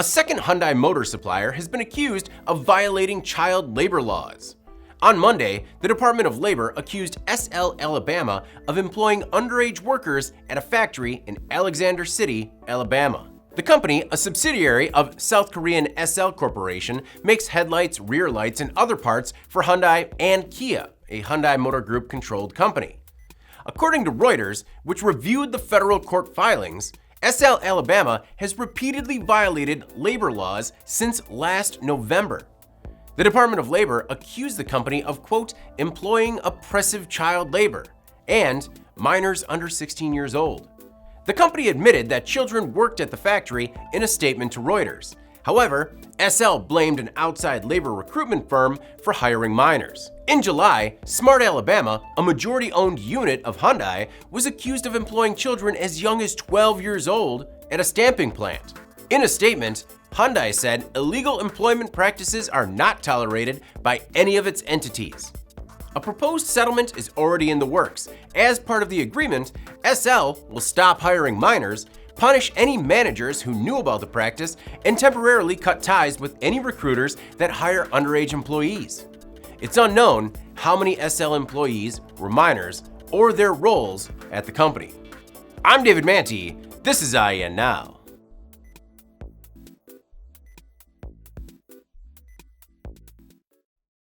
A second Hyundai motor supplier has been accused of violating child labor laws. On Monday, the Department of Labor accused SL Alabama of employing underage workers at a factory in Alexander City, Alabama. The company, a subsidiary of South Korean SL Corporation, makes headlights, rear lights, and other parts for Hyundai and Kia, a Hyundai Motor Group-controlled company. According to Reuters, which reviewed the federal court filings, SL Alabama has repeatedly violated labor laws since last November. The Department of Labor accused the company of, quote, employing oppressive child labor and minors under 16 years old. The company admitted that children worked at the factory in a statement to Reuters. However, SL blamed an outside labor recruitment firm for hiring minors. In July, Smart Alabama, a majority-owned unit of Hyundai, was accused of employing children as young as 12 years old at a stamping plant. In a statement, Hyundai said illegal employment practices are not tolerated by any of its entities. A proposed settlement is already in the works. As part of the agreement, SL will stop hiring minors, punish any managers who knew about the practice, and temporarily cut ties with any recruiters that hire underage employees. It's unknown how many SL employees were minors or their roles at the company. I'm David Manti. This is IEN Now.